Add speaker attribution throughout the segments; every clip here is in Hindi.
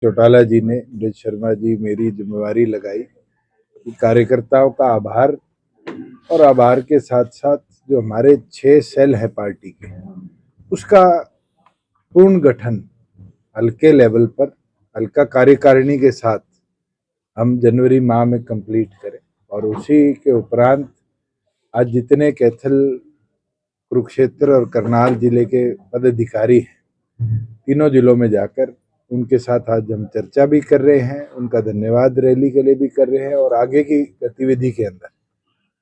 Speaker 1: चौटाला जी ने, ब्रिज शर्मा जी मेरी जिम्मेवारी लगाई कि कार्यकर्ताओं का आभार और आभार के साथ साथ जो हमारे 6 सेल है पार्टी के, उसका पूर्ण गठन हल्के लेवल पर, हल्का कार्यकारिणी के साथ हम जनवरी माह में कंप्लीट करें। और उसी के उपरांत आज जितने कैथल, कुरुक्षेत्र और करनाल जिले के पदाधिकारी हैं, तीनों जिलों में जाकर उनके साथ आज हम चर्चा भी कर रहे हैं, उनका धन्यवाद रैली के लिए भी कर रहे हैं और आगे की गतिविधि के अंदर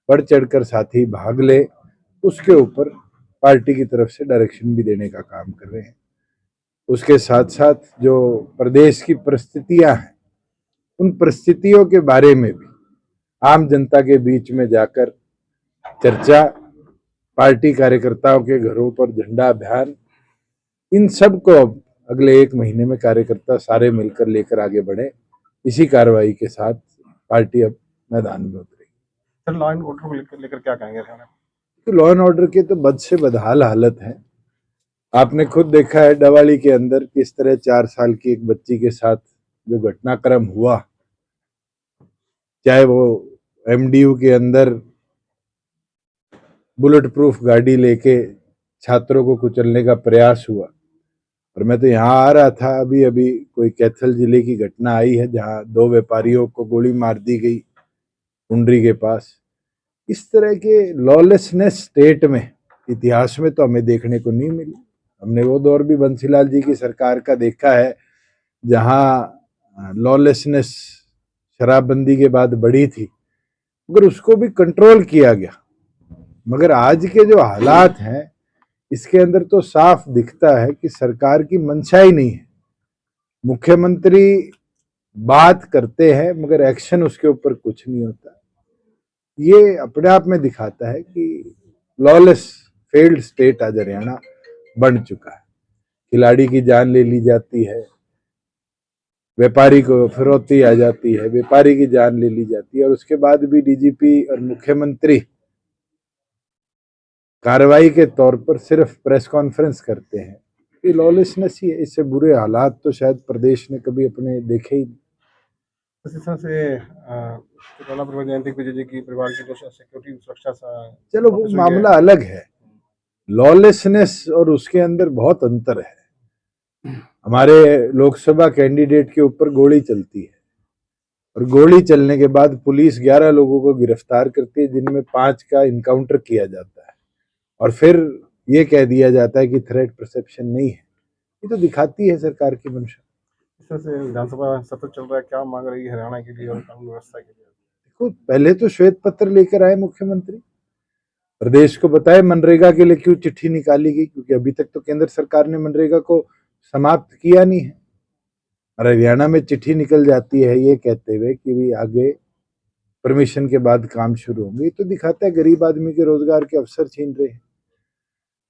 Speaker 1: बढ़ चढ़कर साथी भाग ले, उसके ऊपर पार्टी की तरफ से डायरेक्शन भी देने का काम कर रहे हैं। उसके साथ साथ जो प्रदेश की परिस्थितियां हैं, उन परिस्थितियों के बारे में भी आम जनता के बीच में जाकर चर्चा, पार्टी कार्यकर्ताओं के घरों पर झंडा अभियान, इन सब को अब अगले 1 महीने में कार्यकर्ता सारे मिलकर लेकर आगे बढ़े। इसी कार्रवाई के साथ पार्टी अब मैदान में उतरेगी।
Speaker 2: सर, लॉ एंड ऑर्डर को लेकर क्या कहेंगे?
Speaker 1: तो लॉ एंड ऑर्डर की तो बद से बदहाल हालत है। आपने खुद देखा है डवाली के अंदर किस तरह 4 साल की एक बच्ची के साथ जो घटनाक्रम हुआ, चाहे वो एमडीयू के अंदर बुलेट प्रूफ गाड़ी लेके छात्रों को कुचलने का प्रयास हुआ। और मैं तो यहाँ आ रहा था, अभी अभी कोई कैथल जिले की घटना आई है जहाँ 2 व्यापारियों को गोली मार दी गई कुंडरी के पास। इस तरह के लॉलेसनेस स्टेट में इतिहास में तो हमें देखने को नहीं मिली। हमने वो दौर भी बंसीलाल जी की सरकार का देखा है जहाँ लॉलेसनेस शराबबंदी के बाद बढ़ी थी, मगर उसको भी कंट्रोल किया गया। मगर आज के जो हालात हैं, इसके अंदर तो साफ दिखता है कि सरकार की मंशा ही नहीं है। मुख्यमंत्री बात करते हैं मगर एक्शन उसके ऊपर कुछ नहीं होता। ये अपने आप में दिखाता है कि लॉलेस फेल्ड स्टेट आज हरियाणा बन चुका है। खिलाड़ी की जान ले ली जाती है, व्यापारी को फिरौती आ जाती है, व्यापारी की जान ले ली जाती है, और उसके बाद भी डीजीपी और मुख्यमंत्री कार्रवाई के तौर पर सिर्फ प्रेस कॉन्फ्रेंस करते हैं। ये लॉलेसनेस ही है। इससे बुरे हालात तो शायद प्रदेश ने कभी अपने देखे ही नहीं।
Speaker 2: इस तरह से जयंती विजय जी की परिवार की जो सिक्योरिटी सुरक्षा
Speaker 1: चलो वो मामला अलग है। लॉलेसनेस और उसके अंदर बहुत अंतर है। हमारे लोकसभा कैंडिडेट के ऊपर गोली चलती है और गोली चलने के बाद पुलिस 11 लोगों को गिरफ्तार करती है, जिनमें 5 का इनकाउंटर किया जाता है, और फिर ये कह दिया जाता है कि थ्रेट परसेप्शन नहीं है। ये तो दिखाती है सरकार की मंशा।
Speaker 2: इस तरह से विधानसभा सत्र चल रहा है, क्या मांग रही है हरियाणा के लिए और कानून व्यवस्था के लिए?
Speaker 1: देखो, पहले तो श्वेत पत्र लेकर आए मुख्यमंत्री, प्रदेश को बताए मनरेगा के लिए क्यों चिट्ठी निकाली गई, क्योंकि अभी तक तो केंद्र सरकार ने मनरेगा को समाप्त किया नहीं है। और हरियाणा में चिट्ठी निकल जाती है ये कहते हुए कि भी आगे परमिशन के बाद काम शुरू होंगे। तो दिखाता है गरीब आदमी के रोजगार के अवसर छीन रहे हैं।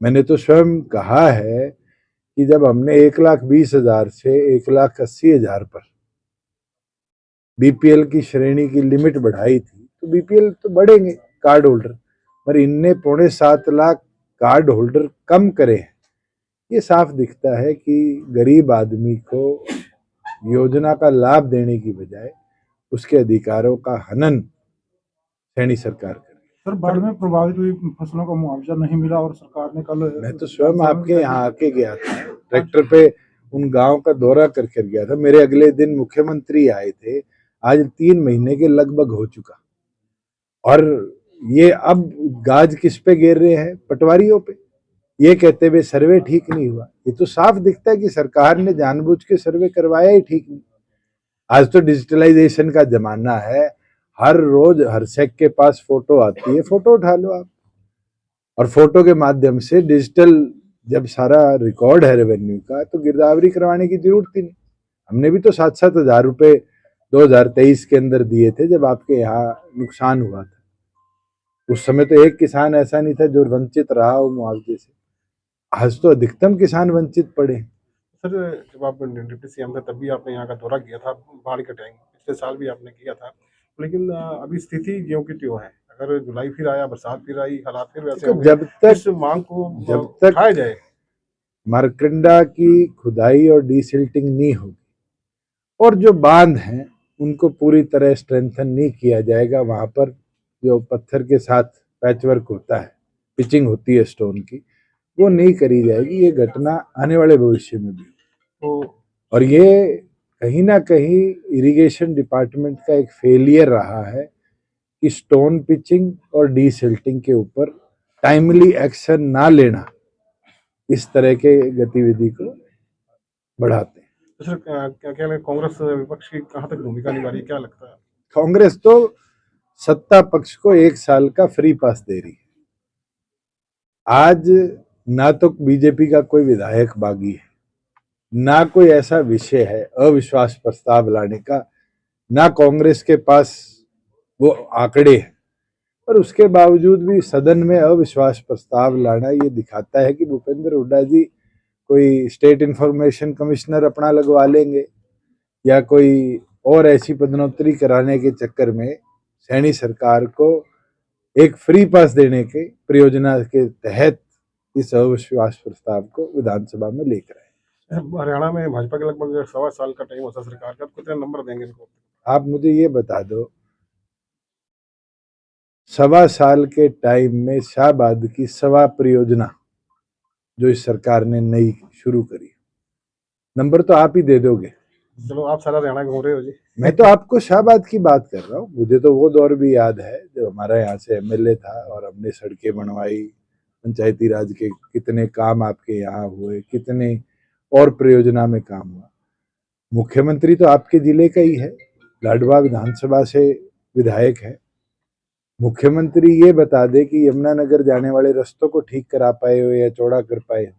Speaker 1: मैंने तो स्वयं कहा है कि जब हमने 1,20,000 से 1,80,000 पर बीपीएल की श्रेणी की लिमिट बढ़ाई थी, तो बीपीएल तो बढ़ेंगे कार्ड होल्डर, पर इनने 6.25 लाख कार्ड होल्डर कम करे हैं। ये साफ दिखता है कि गरीब आदमी को योजना का लाभ देने की बजाय उसके अधिकारों का हनन सैनी सरकार कर रही है।
Speaker 2: सर, बाढ़ में प्रभावित हुई फसलों का मुआवजा नहीं मिला और सरकार ने कल,
Speaker 1: मैं तो स्वयं आपके यहाँ आके गया था, ट्रैक्टर पे उन गांव का दौरा करके गया था। मेरे अगले दिन मुख्यमंत्री आए थे। आज 3 महीने के लगभग हो चुका, और ये अब गाज किस पे गिर रहे हैं? पटवारियों पे, ये कहते हुए सर्वे ठीक नहीं हुआ। ये तो साफ दिखता है कि सरकार ने जानबूझ के सर्वे करवाया ही ठीक नहीं। आज तो डिजिटलाइजेशन का जमाना है, हर रोज हर सेक के पास फोटो आती है, फोटो उठा लो आप, और फोटो के माध्यम से डिजिटल जब सारा रिकॉर्ड है रेवेन्यू का, तो गिरदावरी करवाने की जरूरत ही नहीं। हमने भी तो 7-7 हजार रुपए 2023 के अंदर दिए थे जब आपके यहाँ नुकसान हुआ था। उस समय तो एक किसान ऐसा नहीं था जो वंचित रहा हो मुआवजे से। आज तो अधिकतम किसान वंचित पड़े।
Speaker 2: सर, जब आप डिप्टी सीएम थे तब भी आपने यहाँ का दौरा किया था बाढ़ के टाइम, पिछले साल भी आपने किया था, लेकिन अभी स्थिति ज्यों की त्यों है। अगर जुलाई फिर आया, बरसात फिर आई, हालात फिर वैसे होंगे,
Speaker 1: जब तक
Speaker 2: इस मांग को उठाया जाए,
Speaker 1: मारकंडा की खुदाई और डीसिल्टिंग नहीं होगी, और जो बांध हैं उनको पूरी तरह स्ट्रेंथन नहीं किया जाएगा। वहां पर जो पत्थर के साथ पैचवर्क होता है, पिचिंग होती है स्टोन की, वो नहीं करी जाएगी। ये घटना आने वाले भविष्य में भी
Speaker 2: तो
Speaker 1: और ये कहीं ना कहीं इरिगेशन डिपार्टमेंट का एक फेलियर रहा है कि स्टोन पिचिंग और डीसिल्टिंग के ऊपर टाइमली एक्शन ना लेना इस तरह के गतिविधि को बढ़ाते हैं।
Speaker 2: तो सर क्या क्या लगता है, कांग्रेस विपक्ष की कहाँ तक भूमिका निभा रही है, क्या लगता है?
Speaker 1: कांग्रेस तो सत्ता पक्ष को 1 साल का फ्री पास दे रही है। आज ना तो बीजेपी का कोई विधायक बागी है, ना कोई ऐसा विषय है अविश्वास प्रस्ताव लाने का, ना कांग्रेस के पास वो आंकड़े हैं, पर उसके बावजूद भी सदन में अविश्वास प्रस्ताव लाना ये दिखाता है कि भूपेंद्र हुड्डा जी कोई स्टेट इंफॉर्मेशन कमिश्नर अपना लगवा लेंगे या कोई और ऐसी पदोन्नति कराने के चक्कर में सैनी सरकार को एक फ्री पास देने के परियोजना के तहत इस अविश्वास प्रस्ताव को विधानसभा में लेकर आए।
Speaker 2: हरियाणा में भाजपा के लगभग 1.25 साल का टाइम होता है सरकार का, तो कितने नंबर देंगे इनको?
Speaker 1: आप मुझे ये बता दो, 1.25 साल के टाइम में शाहबाद की 1.25 परियोजना जो इस सरकार ने नई शुरू करी, नंबर तो आप ही दे दोगे।
Speaker 2: चलो आप सारा हरियाणा घूम रहे हो जी।
Speaker 1: मैं तो आपको शाहबाद की बात कर रहा हूँ। मुझे तो वो दौर भी याद है जब हमारा यहाँ से एमएलए था और हमने सड़कें बनवाई, पंचायती राज के कितने काम आपके यहाँ हुए, कितने और परियोजना में काम हुआ। मुख्यमंत्री तो आपके जिले का ही है, लाडवा विधानसभा से विधायक है। मुख्यमंत्री ये बता दे कि यमुनानगर जाने वाले रास्तों को ठीक करा पाए हो या चौड़ा कर पाए हो।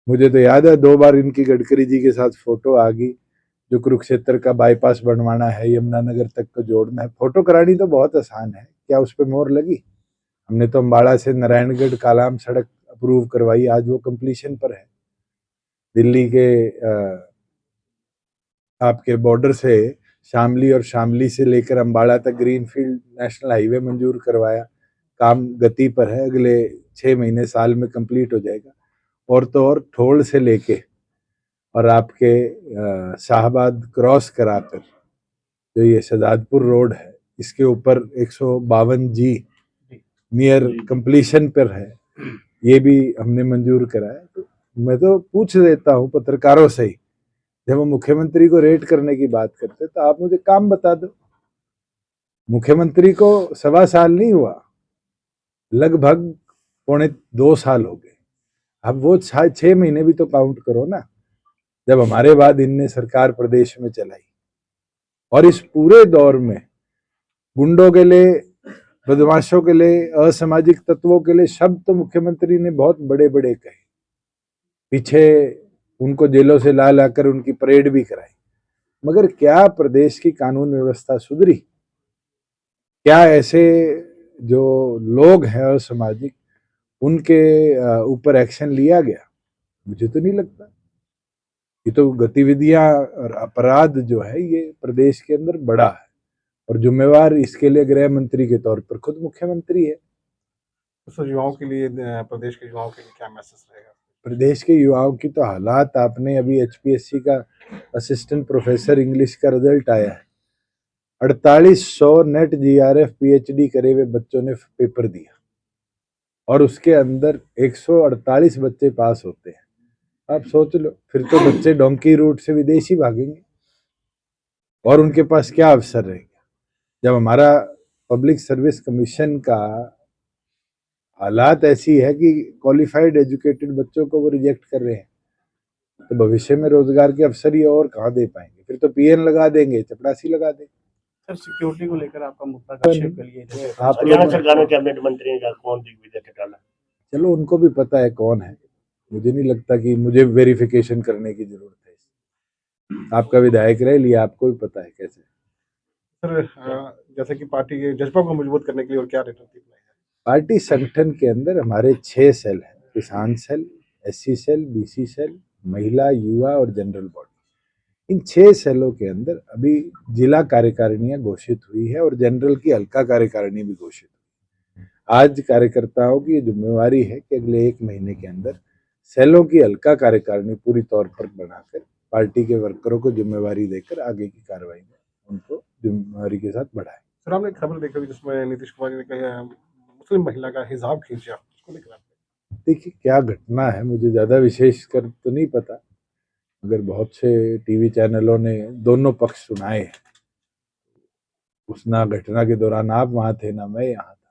Speaker 1: मुझे तो याद है 2 बार इनकी गडकरी जी के साथ फोटो आ गई, जो कुरुक्षेत्र का बाईपास बनवाना है, यमुनानगर तक को जोड़ना है। फोटो करानी तो बहुत आसान है, क्या उस पर मोहर लगी? हमने तो अम्बाड़ा से नारायणगढ़ कालाम सड़क अप्रूव करवाई, आज वो कंप्लीशन पर है। दिल्ली के आपके बॉर्डर से शामली और शामली से लेकर अम्बाड़ा तक ग्रीनफील्ड नेशनल हाईवे मंजूर करवाया, काम गति पर है, अगले 6 महीने साल में कंप्लीट हो जाएगा। और तो और ठोड़ से लेके और आपके शाहबाद क्रॉस कराकर जो ये शहजादपुर रोड है, इसके ऊपर 152G नियर कंप्लीशन पर है, ये भी हमने मंजूर कराया। तो मैं तो पूछ लेता हूँ पत्रकारों से ही, जब हम मुख्यमंत्री को रेट करने की बात करते तो आप मुझे काम बता दो। मुख्यमंत्री को 1.25 साल नहीं हुआ, लगभग 2.25 साल हो गए। अब वो 6 महीने भी तो काउंट करो ना, जब हमारे बाद इनने सरकार प्रदेश में चलाई। और इस पूरे दौर में गुंडों के लिए, बदमाशों के लिए, असामाजिक तत्वों के लिए शब्द तो मुख्यमंत्री ने बहुत बड़े बड़े कहे, पीछे उनको जेलों से ला लाकर उनकी परेड भी कराई। मगर क्या प्रदेश की कानून व्यवस्था सुधरी? क्या ऐसे जो लोग हैं असामाजिक, उनके ऊपर एक्शन लिया गया? मुझे तो नहीं लगता। ये तो गतिविधियां और अपराध जो है ये प्रदेश के अंदर बड़ा है और जिम्मेवार इसके लिए गृह मंत्री के तौर पर खुद मुख्यमंत्री है।
Speaker 2: तो युवाओं के लिए, प्रदेश के युवाओं के लिए क्या मैसेज रहेगा?
Speaker 1: प्रदेश के युवाओं की तो हालात, आपने अभी एचपीएससी का असिस्टेंट प्रोफेसर इंग्लिश का रिजल्ट आया है, 4800 नेट जीआरएफ पीएचडी करे हुए बच्चों ने पेपर दिया और उसके अंदर 148 बच्चे पास होते हैं। आप सोच लो, फिर तो बच्चे डोंकी रूट से विदेश ही भागेंगे और उनके पास क्या अवसर रहेगा। जब हमारा पब्लिक सर्विस कमीशन का हालात ऐसी है कि क्वालिफाइड एजुकेटेड बच्चों को वो रिजेक्ट कर रहे हैं, तो भविष्य में रोजगार के अवसर ही और कहाँ दे पाएंगे? फिर तो पीएन लगा देंगे, चपरासी लगा देंगे।
Speaker 2: सर सिक्योरिटी को लेकर आपका मुद्दा संक्षेप के लिए
Speaker 1: आप
Speaker 3: हरियाणा सरकार में कैबिनेट मंत्री का कौन दिग्विजय चौटाला?
Speaker 1: चलो उनको भी पता है कौन है, मुझे नहीं लगता कि मुझे वेरिफिकेशन करने की जरूरत है। आपका विधायक रह लिया, आपको भी पता है कैसे।
Speaker 2: सर जैसे कि पार्टी के जज्बा को मजबूत करने के लिए और क्या रणनीति बनाई है?
Speaker 1: पार्टी संगठन के अंदर हमारे 6 सेल हैं, किसान cell, SC cell, BC cell, महिला, युवा और जनरल बॉडी। इन 6 सेलों के अंदर अभी जिला कार्यकारिणियां घोषित हुई है और जनरल की हल्का कार्यकारिणी भी घोषित हुई। आज कार्यकर्ताओं की जिम्मेवारी है कि अगले 1 महीने के अंदर सेलों की हल्का कार्यकारिणी पूरी तौर पर बनाकर पार्टी के वर्करों को जिम्मेवारी देकर आगे की कार्रवाई में उनको जिम्मेवारी के साथ बढ़ाएं।
Speaker 2: सर आपने एक खबर देखी होगी जिसमें नीतीश कुमार जी ने कहा मुस्लिम महिला का हिजाब खींचा, उसको लेकर
Speaker 1: देखिए क्या घटना है मुझे ज़्यादा विशेष कर तो नहीं पता, मगर बहुत से टीवी चैनलों ने दोनों पक्ष सुनाए हैं। उस ना घटना के दौरान आप वहाँ थे ना मैं यहाँ था।